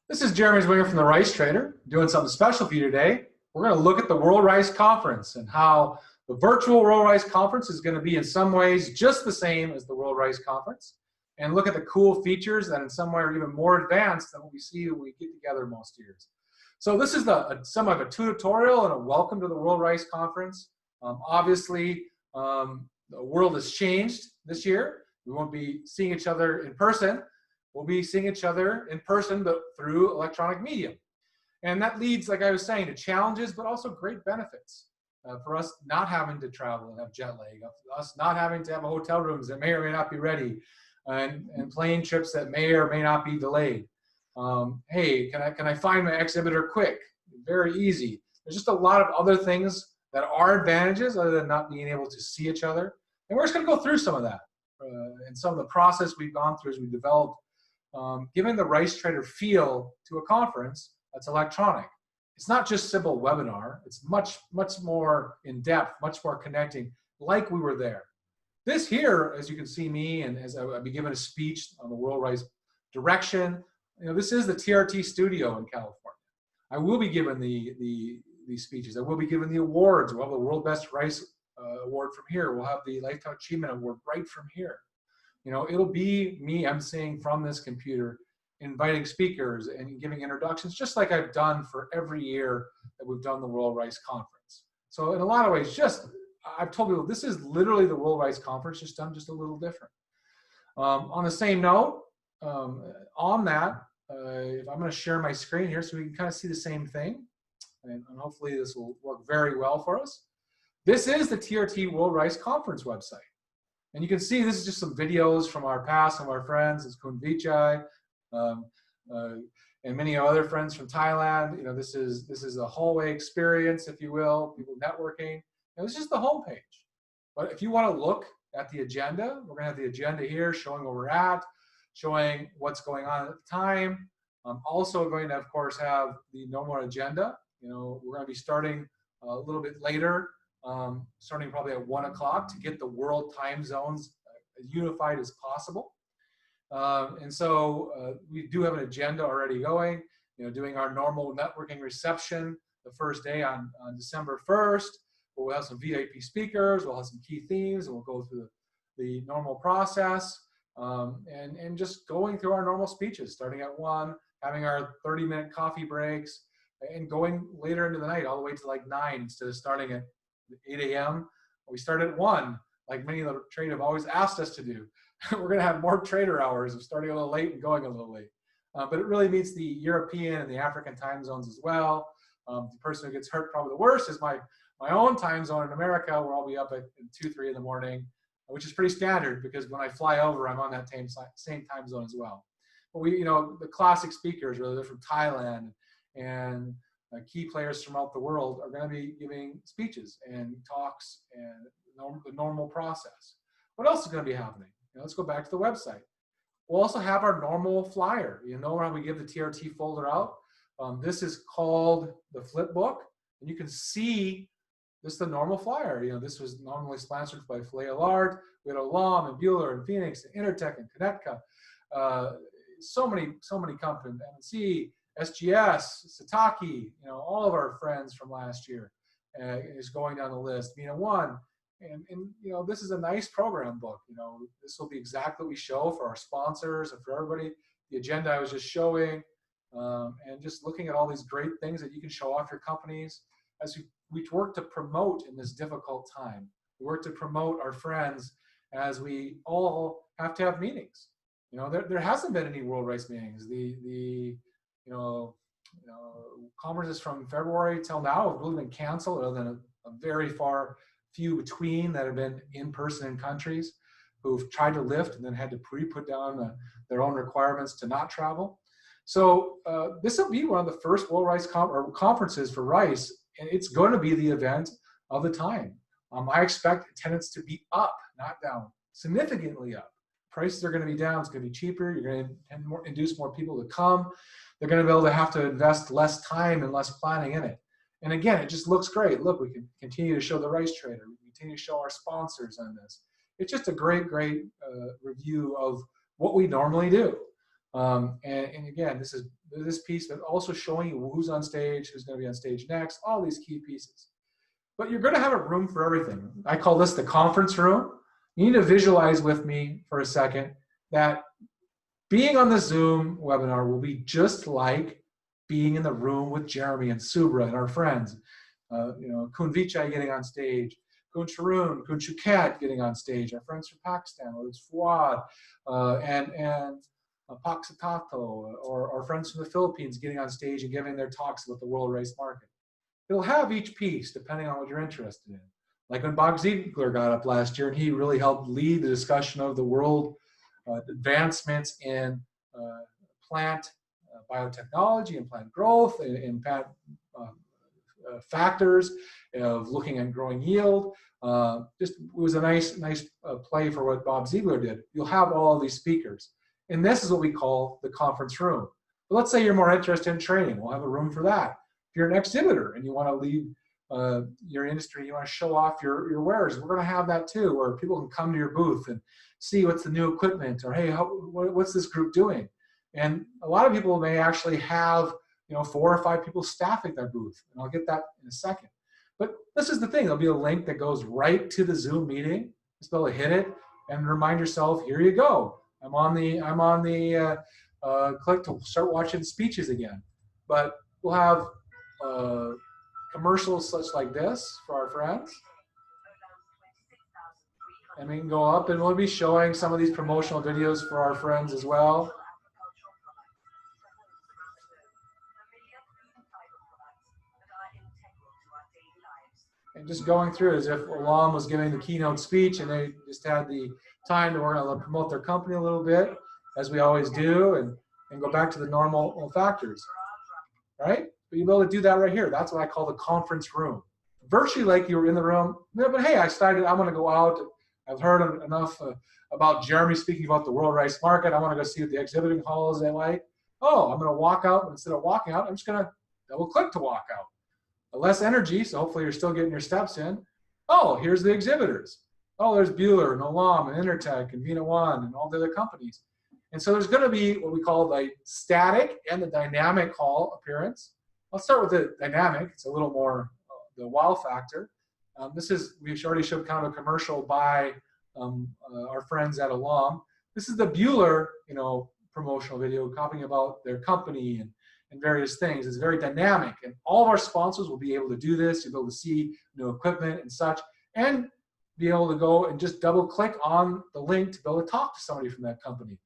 This is Jeremy Zwinger from the Rice Trader, doing something special for you today. We're going to look at the World Rice Conference and how the virtual World Rice Conference is going to be in some ways just the same as the World Rice Conference, and look at the cool features that in some way are even more advanced than what we see when we get together most years. So this is some of a tutorial and a welcome to the World Rice Conference. Obviously, the world has changed this year. We won't be seeing each other in person. We'll be seeing each other in person, but through electronic medium. And that leads, like I was saying, to challenges, but also great benefits for us not having to travel and have jet lag, us not having to have hotel rooms that may or may not be ready, and plane trips that may or may not be delayed. Hey, can I find my exhibitor quick? Very easy. There's just a lot of other things that are advantages other than not being able to see each other. And we're just going to go through some of that and some of the process we've gone through as we developed giving the Rice Trader feel to a conference that's electronic. It's not just simple webinar. It's much more in depth, much more connecting, like we were there. This here, as you can see me, and as I'll be giving a speech on the World Rice direction, this is the TRT studio in California. I will be giving these speeches. I will be giving the awards. We'll have the World Best Rice Award from here. We'll have the Lifetime Achievement Award right from here. It'll be me emceeing from this computer, inviting speakers and giving introductions, just like I've done for every year that we've done the World Rice Conference. So in a lot of ways, I've told people this is literally the World Rice Conference, just done just a little different. On the same note, on that, if I'm going to share my screen here so we can kind of see the same thing, and hopefully this will work very well for us. This is the TRT World Rice Conference website. And you can see this is just some videos from our past, some of our friends. It's Kun Vichai, and many other friends from Thailand. This is a hallway experience, if you will, people networking. This is just the homepage. But if you want to look at the agenda, we're going to have the agenda here showing where we're at, showing what's going on at the time. I'm also going to, of course, have the normal agenda. We're going to be starting a little bit later. Starting probably at 1 o'clock to get the world time zones as unified as possible. And so we do have an agenda already going, doing our normal networking reception the first day on December 1st. We'll have some VIP speakers, we'll have some key themes, and we'll go through the normal process and just going through our normal speeches, starting at 1, having our 30-minute coffee breaks, and going later into the night all the way to like 9 instead of starting at 8 a.m. We start at 1, like many of the traders have always asked us to do. We're going to have more trader hours of starting a little late and going a little late. But it really meets the European and the African time zones as well. The person who gets hurt probably the worst is my own time zone in America, where I'll be up at 2, 3 in the morning, which is pretty standard because when I fly over, I'm on that same time zone as well. But the classic speakers, whether they're from Thailand and key players throughout the world, are going to be giving speeches and talks and the normal process. What else is going to be happening? Let's go back to the website. We'll also have our normal flyer. How we give the TRT folder out. This is called the Flipbook, and you can see this is the normal flyer. This was normally sponsored by Filet Allard. We had Alam and Bueller and Phoenix and Intertech and Kinetica. So many companies, MNC, SGS, Sataki, all of our friends from last year is going down the list. Mina One, and this is a nice program book. This will be exactly what we show for our sponsors and for everybody. The agenda I was just showing, and just looking at all these great things that you can show off your companies as we work to promote in this difficult time. We work to promote our friends as we all have to have meetings. There hasn't been any World Rice meetings. The conferences from February till now have really been canceled, other than a very far few between that have been in person in countries who've tried to lift and then had to put down their own requirements to not travel. So this will be one of the first World Rice conferences for Rice, and it's going to be the event of the time. I expect attendance to be up, not down, significantly up. Prices are going to be down. It's going to be cheaper. You're going to induce more people to come. They're going to be able to have to invest less time and less planning in it. And again, it just looks great. Look, we can continue to show the Rice Trader. We continue to show our sponsors on this. It's just a great review of what we normally do. And again, this piece, but also showing you who's on stage, who's going to be on stage next, all these key pieces. But you're going to have a room for everything. I call this the conference room. You need to visualize with me for a second that being on the Zoom webinar will be just like being in the room with Jeremy and Subra and our friends. Kun Vichai getting on stage, Kun Charun, Kun Shukat getting on stage, our friends from Pakistan, whether it's Fuad and Pak Satato, or our friends from the Philippines getting on stage and giving their talks about the world race market. It'll have each piece depending on what you're interested in. Like when Bob Ziegler got up last year and he really helped lead the discussion of the world advancements in plant biotechnology and plant growth and plant factors of looking at growing yield. It was a nice play for what Bob Ziegler did. You'll have all of these speakers. And this is what we call the conference room. But let's say you're more interested in training. We'll have a room for that. If you're an exhibitor and you want to lead your industry, you want to show off your wares, we're going to have that too, where people can come to your booth and see what's the new equipment, or hey, what's this group doing? And a lot of people may actually have 4 or 5 people staffing their booth, and I'll get that in a second. But this is the thing, there'll be a link that goes right to the Zoom meeting. Just be able to hit it and remind yourself, here you go. I'm on the click to start watching speeches again. But we'll have commercials such like this for our friends. And we can go up and we'll be showing some of these promotional videos for our friends as well. And just going through as if Alam was giving the keynote speech and they just had the time to promote their company a little bit, as we always do, and go back to the normal factors, right? But you'll be able to do that right here. That's what I call the conference room. Virtually like you were in the room, but hey, I'm going to go out. I've heard enough about Jeremy speaking about the world rice market. I want to go see what the exhibiting hall is like. Oh, I'm going to walk out, but instead of walking out, I'm just going to double click to walk out. Less energy, so hopefully you're still getting your steps in. Oh, here's the exhibitors. Oh, there's Bueller and Olam and Intertech and Vina One and all the other companies. And so there's going to be what we call the static and the dynamic hall appearance. Let's start with the dynamic. It's a little more the wow factor. We've already showed kind of a commercial by our friends at Olam. This is the Bueller, promotional video talking about their company and various things. It's very dynamic, and all of our sponsors will be able to do this. You'll be able to see new equipment and such, and be able to go and just double click on the link to be able to talk to somebody from that company.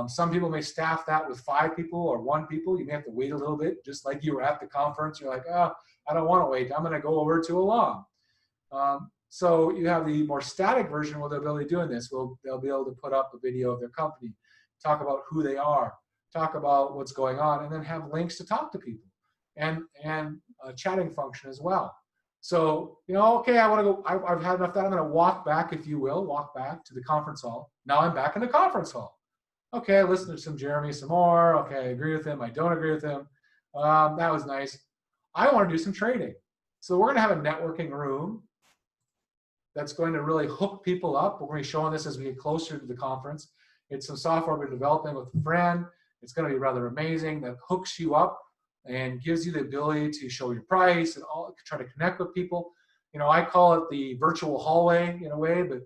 Some people may staff that with 5 people or 1 people. You may have to wait a little bit, just like you were at the conference. You're like, oh, I don't want to wait. I'm going to go over to Alam. So you have the more static version where they'll be able to doing this. They'll be able to put up a video of their company, talk about who they are, talk about what's going on, and then have links to talk to people, and a chatting function as well. So, okay, I want to go, I've had enough of that. I'm going to walk back, if you will, walk back to the conference hall. Now I'm back in the conference hall. Okay, I listened to some Jeremy some more. Okay, I agree with him. I don't agree with him. That was nice. I want to do some trading. So we're going to have a networking room that's going to really hook people up. We're going to be showing this as we get closer to the conference. It's some software we're developing with a friend. It's going to be rather amazing, that hooks you up and gives you the ability to show your price and try to connect with people. I call it the virtual hallway in a way, but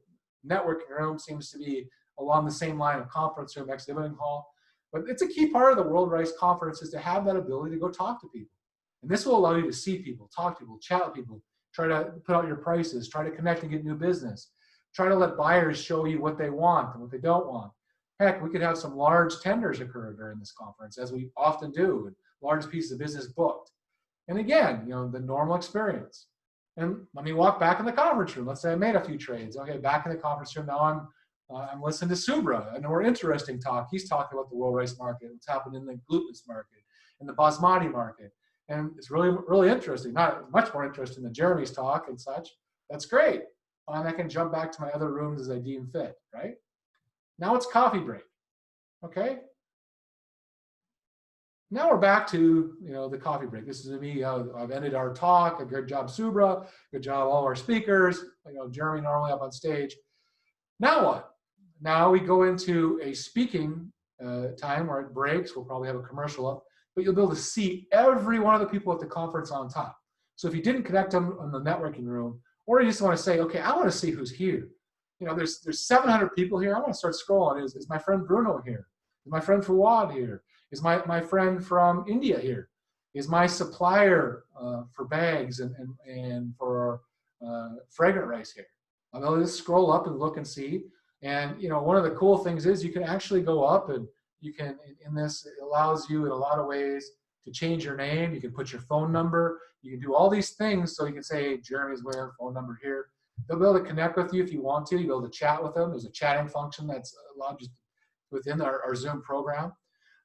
networking room seems to be along the same line of conference room, exhibiting hall. But it's a key part of the World Rice Conference is to have that ability to go talk to people. And this will allow you to see people, talk to people, chat with people, try to put out your prices, try to connect and get new business, try to let buyers show you what they want and what they don't want. Heck, we could have some large tenders occur during this conference, as we often do, with large pieces of business booked. And again, the normal experience. And let me walk back in the conference room. Let's say I made a few trades. Okay, back in the conference room. Now I'm listening to Subra, a more interesting talk. He's talking about the world rice market, what's happened in the glutinous market, in the basmati market. And it's really, really interesting. Not much more interesting than Jeremy's talk and such. That's great. And I can jump back to my other rooms as I deem fit, right? Now it's coffee break, okay? Now we're back to the coffee break. This is me. I've ended our talk. A good job, Subra. Good job, all our speakers. Jeremy normally up on stage. Now what? Now we go into a speaking time where it breaks. We'll probably have a commercial up, but you'll be able to see every one of the people at the conference on top. So if you didn't connect them in the networking room, or you just want to say, okay, I want to see who's here. You know, there's 700 people here. I want to start scrolling. Is my friend Bruno here? Is my friend Fawad here? Is my friend from India here? Is my supplier for bags and for fragrant rice here? I'm able to just scroll up and look and see. And you know, one of the cool things is you can actually go up and you can, in this, it allows you in a lot of ways to change your name. You can put your phone number. You can do all these things. So you can say, hey, Jeremy's Ware, phone number here. They'll be able to connect with you if you want to. You'll be able to chat with them. There's a chatting function that's allowed just within our Zoom program.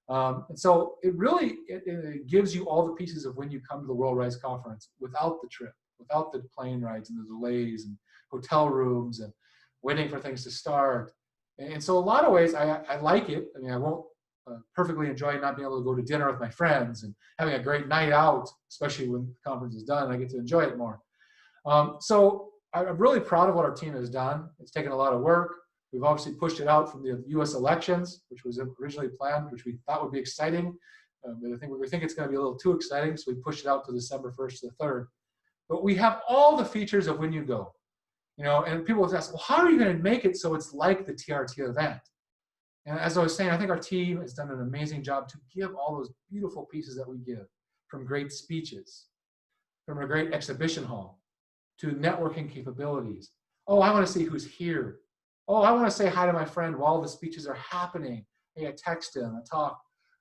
And so it really it gives you all the pieces of when you come to the World Rice Conference without the trip, without the plane rides and the delays and hotel rooms and waiting for things to start. And so a lot of ways, I like it. I mean, I won't perfectly enjoy not being able to go to dinner with my friends and having a great night out, especially when the conference is done. I get to enjoy it more. So I'm really proud of what our team has done. It's taken a lot of work. We've obviously pushed it out from the U.S. elections, which was originally planned, which we thought would be exciting. But I think we think it's going to be a little too exciting, so we pushed it out to December 1st to the 3rd. But we have all the features of When You Go. You know, and people will ask, well, how are you going to make it so it's like the TRT event? And as I was saying, I think our team has done an amazing job to give all those beautiful pieces that we give, from great speeches, from a great exhibition hall, to networking capabilities. Oh, I want to see who's here. Oh, I want to say hi to my friend while the speeches are happening. Hey, I text him, I talk.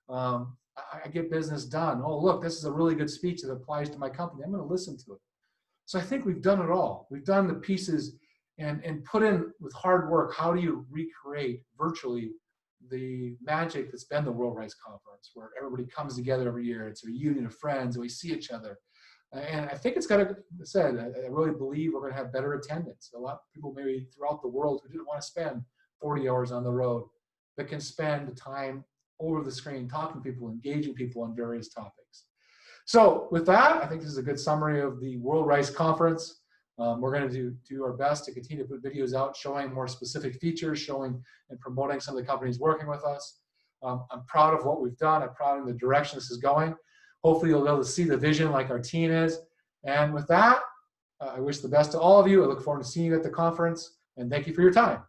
I get business done. Oh, look, this is a really good speech that applies to my company. I'm going to listen to it. So I think we've done it all. We've done the pieces and put in with hard work, how do you recreate virtually the magic that's been the World Rice Conference, where everybody comes together every year. It's a reunion of friends, and we see each other. And I think it's going to, said, I really believe we're going to have better attendance. A lot of people maybe throughout the world who didn't want to spend 40 hours on the road, but can spend the time over the screen talking to people, engaging people on various topics. So with that, I think this is a good summary of the World Rice Conference. We're going to do our best to continue to put videos out showing more specific features, showing and promoting some of the companies working with us. I'm proud of what we've done. I'm proud of the direction this is going. Hopefully you'll be able to see the vision like our team is. And with that, I wish the best to all of you. I look forward to seeing you at the conference, and thank you for your time.